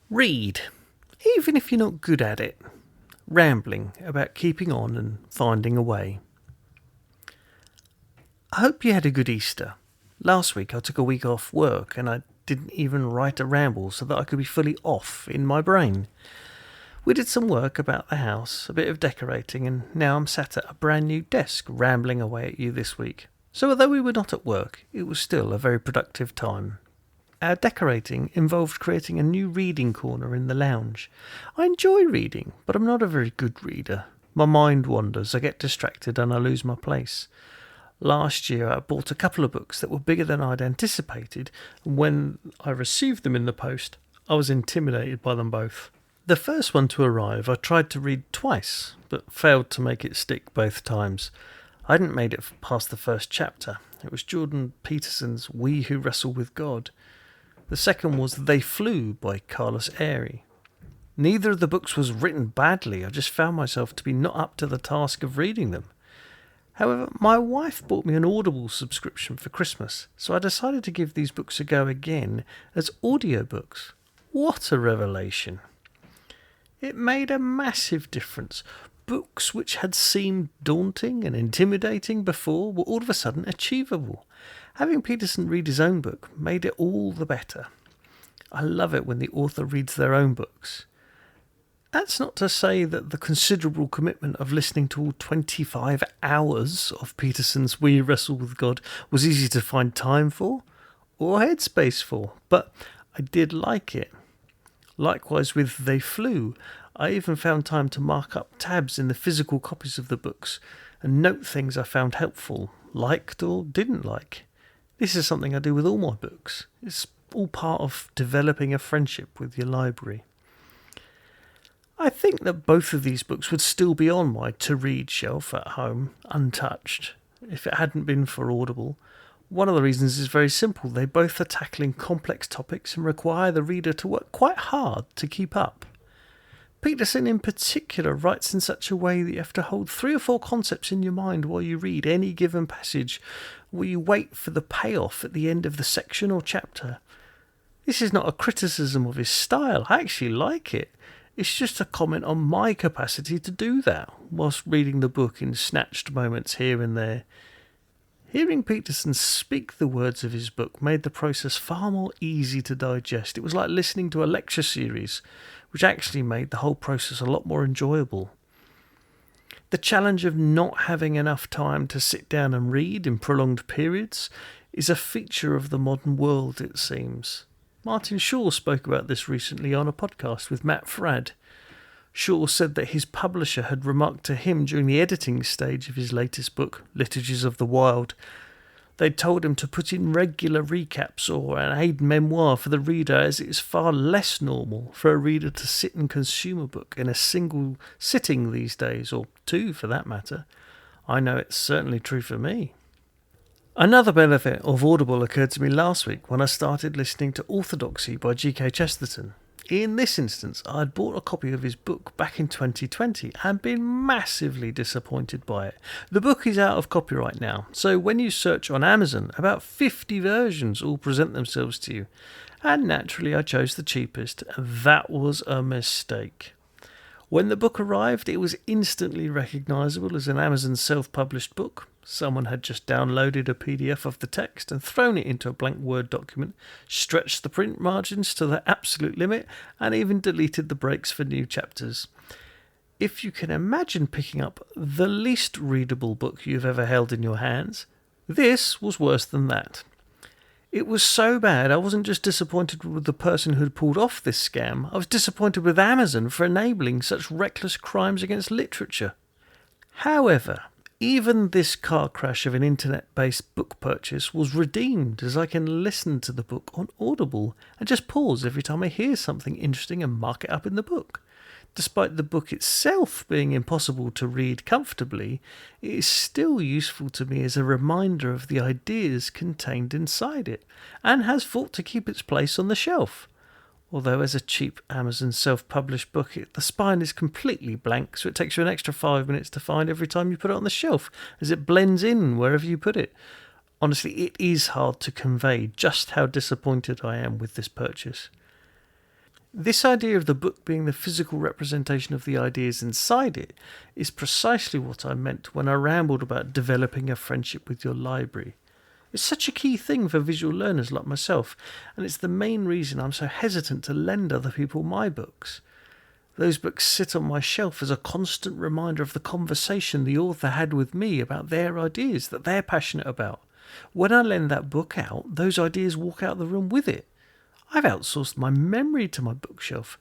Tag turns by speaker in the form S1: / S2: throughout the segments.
S1: Read, even if you're not good at it. Rambling about keeping on and finding a way. I hope you had a good Easter. Last week I took a week off work and I didn't even write a ramble so that I could be fully off in my brain. We did some work about the house, a bit of decorating, and now I'm sat at a brand new desk rambling away at you this week. So although we were not at work, it was still a very productive time. Our decorating involved creating a new reading corner in the lounge. I enjoy reading, but I'm not a very good reader. My mind wanders, I get distracted and I lose my place. Last year I bought a couple of books that were bigger than I'd anticipated, and when I received them in the post, I was intimidated by them both. The first one to arrive I tried to read twice, but failed to make it stick both times. I hadn't made it past the first chapter. It was Jordan Peterson's We Who Wrestle with God. The second was They Flew by Carlos Eyre. Neither of the books was written badly, I just found myself to be not up to the task of reading them. However, my wife bought me an Audible subscription for Christmas, so I decided to give these books a go again as audiobooks. What a revelation! It made a massive difference. Books which had seemed daunting and intimidating before were all of a sudden achievable. Having Peterson read his own book made it all the better. I love it when the author reads their own books. That's not to say that the considerable commitment of listening to all 25 hours of Peterson's We Wrestle with God was easy to find time for, or headspace for, but I did like it. Likewise with They Flew, I even found time to mark up tabs in the physical copies of the books and note things I found helpful, liked or didn't like. This is something I do with all my books. It's all part of developing a friendship with your library. I think that both of these books would still be on my to-read shelf at home, untouched, if it hadn't been for Audible. One of the reasons is very simple. They both are tackling complex topics and require the reader to work quite hard to keep up. Peterson in particular writes in such a way that you have to hold 3 or 4 concepts in your mind while you read any given passage, where you wait for the payoff at the end of the section or chapter. This is not a criticism of his style. I actually like it. It's just a comment on my capacity to do that, whilst reading the book in snatched moments here and there. Hearing Peterson speak the words of his book made the process far more easy to digest. It was like listening to a lecture series, which actually made the whole process a lot more enjoyable. The challenge of not having enough time to sit down and read in prolonged periods is a feature of the modern world, it seems. Martin Shaw spoke about this recently on a podcast with Matt Fradd. Shaw said that his publisher had remarked to him during the editing stage of his latest book, Liturgies of the Wild. They'd told him to put in regular recaps or an aide-memoire for the reader, as it is far less normal for a reader to sit and consume a book in a single sitting these days, or 2 for that matter. I know it's certainly true for me. Another benefit of Audible occurred to me last week when I started listening to Orthodoxy by G.K. Chesterton. In this instance, I had bought a copy of his book back in 2020 and been massively disappointed by it. The book is out of copyright now, so when you search on Amazon, about 50 versions all present themselves to you. And naturally I chose the cheapest, and that was a mistake. When the book arrived, it was instantly recognisable as an Amazon self-published book. Someone had just downloaded a PDF of the text and thrown it into a blank Word document, stretched the print margins to their absolute limit, and even deleted the breaks for new chapters. If you can imagine picking up the least readable book you've ever held in your hands, this was worse than that. It was so bad I wasn't just disappointed with the person who'd pulled off this scam, I was disappointed with Amazon for enabling such reckless crimes against literature. However, even this car crash of an internet-based book purchase was redeemed, as I can listen to the book on Audible and just pause every time I hear something interesting and mark it up in the book. Despite the book itself being impossible to read comfortably, it is still useful to me as a reminder of the ideas contained inside it, and has fought to keep its place on the shelf. Although as a cheap Amazon self-published book, the spine is completely blank, so it takes you an extra 5 minutes to find every time you put it on the shelf, as it blends in wherever you put it. Honestly, it is hard to convey just how disappointed I am with this purchase. This idea of the book being the physical representation of the ideas inside it is precisely what I meant when I rambled about developing a friendship with your library. It's such a key thing for visual learners like myself, and it's the main reason I'm so hesitant to lend other people my books. Those books sit on my shelf as a constant reminder of the conversation the author had with me about their ideas that they're passionate about. When I lend that book out, those ideas walk out the room with it. I've outsourced my memory to my bookshelf.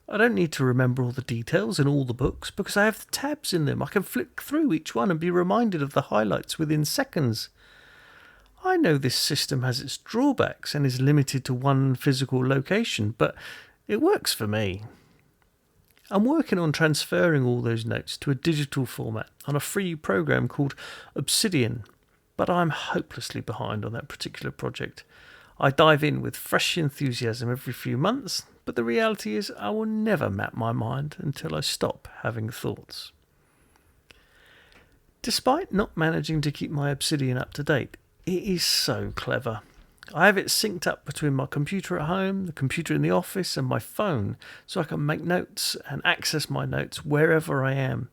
S1: I don't need to remember all the details in all the books because I have the tabs in them. I can flick through each one and be reminded of the highlights within seconds. I know this system has its drawbacks and is limited to one physical location, but it works for me. I'm working on transferring all those notes to a digital format on a free program called Obsidian, but I'm hopelessly behind on that particular project. I dive in with fresh enthusiasm every few months, but the reality is I will never map my mind until I stop having thoughts. Despite not managing to keep my Obsidian up to date, it is so clever. I have it synced up between my computer at home, the computer in the office, and my phone, so I can make notes and access my notes wherever I am.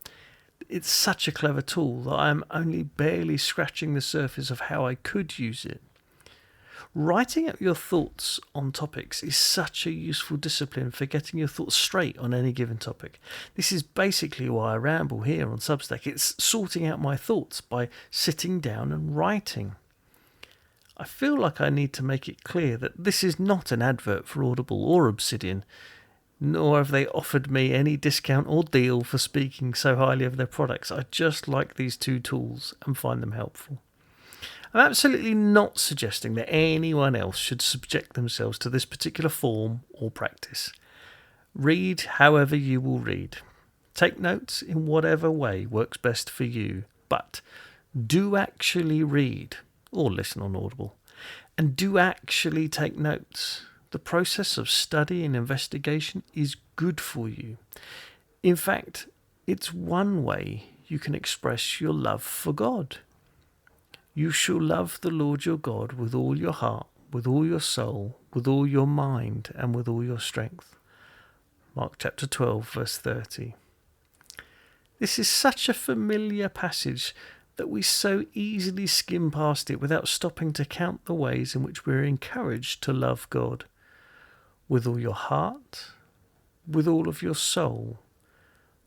S1: It's such a clever tool that I am only barely scratching the surface of how I could use it. Writing out your thoughts on topics is such a useful discipline for getting your thoughts straight on any given topic. This is basically why I ramble here on Substack. It's sorting out my thoughts by sitting down and writing. I feel like I need to make it clear that this is not an advert for Audible or Obsidian, nor have they offered me any discount or deal for speaking so highly of their products. I just like these two tools and find them helpful. I'm absolutely not suggesting that anyone else should subject themselves to this particular form or practice. Read however you will read. Take notes in whatever way works best for you, but do actually read or listen on Audible, and do actually take notes. The process of study and investigation is good for you. In fact, it's one way you can express your love for God. You shall love the Lord your God with all your heart, with all your soul, with all your mind, and with all your strength. Mark chapter 12, verse 30. This is such a familiar passage that we so easily skim past it without stopping to count the ways in which we're encouraged to love God. With all your heart, with all of your soul,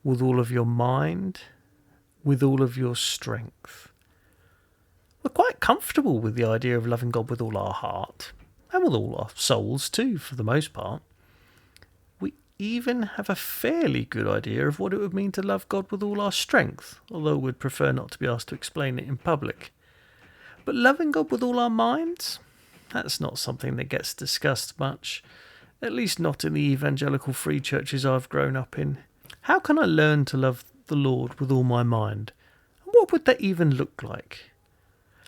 S1: with all of your mind, with all of your strength. We're quite comfortable with the idea of loving God with all our heart, and with all our souls too, for the most part. We even have a fairly good idea of what it would mean to love God with all our strength, although we'd prefer not to be asked to explain it in public. But loving God with all our minds? That's not something that gets discussed much, at least not in the evangelical free churches I've grown up in. How can I learn to love the Lord with all my mind? And what would that even look like?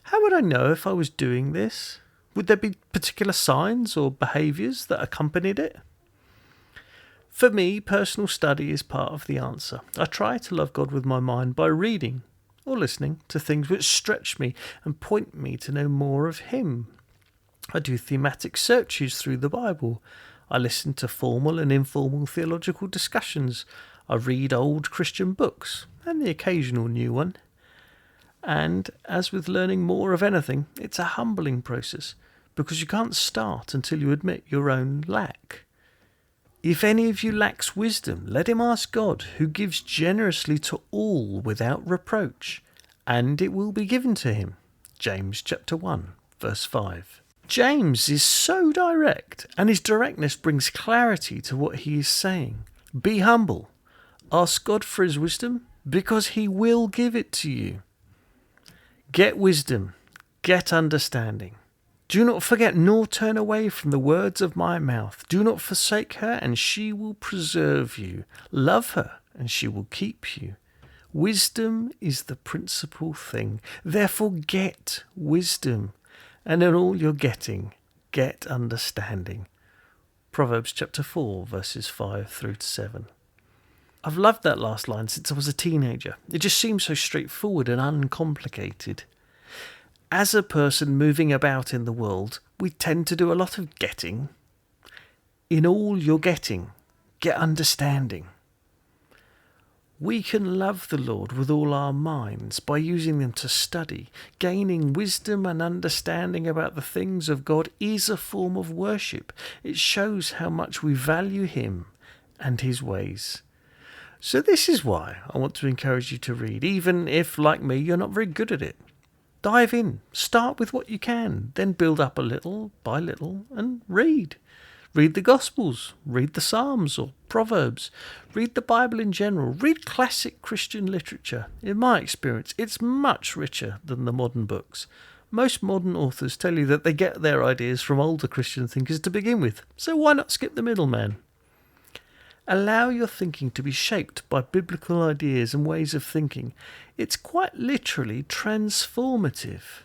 S1: How would I know if I was doing this? Would there be particular signs or behaviours that accompanied it? For me, personal study is part of the answer. I try to love God with my mind by reading or listening to things which stretch me and point me to know more of Him. I do thematic searches through the Bible. I listen to formal and informal theological discussions. I read old Christian books and the occasional new one. And as with learning more of anything, it's a humbling process because you can't start until you admit your own lack. If any of you lacks wisdom, let him ask God, who gives generously to all without reproach, and it will be given to him. James chapter 1, verse 5. James is so direct, and his directness brings clarity to what he is saying. Be humble. Ask God for his wisdom, because he will give it to you. Get wisdom. Get understanding. Do not forget nor turn away from the words of my mouth. Do not forsake her, and she will preserve you. Love her, and she will keep you. Wisdom is the principal thing. Therefore get wisdom, and in all you're getting, get understanding. Proverbs chapter 4, verses 5 through to 7. I've loved that last line since I was a teenager. It just seems so straightforward and uncomplicated. As a person moving about in the world, we tend to do a lot of getting. In all you're getting, get understanding. We can love the Lord with all our minds by using them to study. Gaining wisdom and understanding about the things of God is a form of worship. It shows how much we value Him and His ways. So this is why I want to encourage you to read, even if, like me, you're not very good at it. Dive in, start with what you can, then build up a little by little and read. Read the Gospels, read the Psalms or Proverbs, read the Bible in general, read classic Christian literature. In my experience, it's much richer than the modern books. Most modern authors tell you that they get their ideas from older Christian thinkers to begin with, so why not skip the middleman? Allow your thinking to be shaped by biblical ideas and ways of thinking. It's quite literally transformative.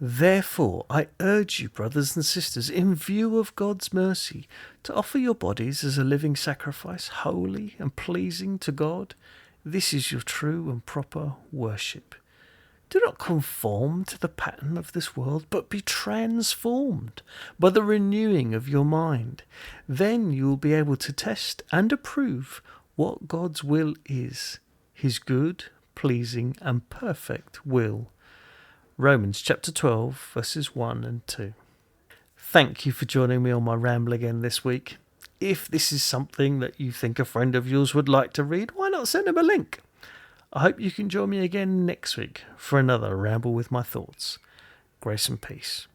S1: Therefore, I urge you, brothers and sisters, in view of God's mercy, to offer your bodies as a living sacrifice, holy and pleasing to God. This is your true and proper worship. Do not conform to the pattern of this world, but be transformed by the renewing of your mind. Then you will be able to test and approve what God's will is, His good, pleasing and perfect will. Romans chapter 12, verses 1 and 2. Thank you for joining me on my ramble again this week. If this is something that you think a friend of yours would like to read, why not send them a link? I hope you can join me again next week for another ramble with my thoughts. Grace and peace.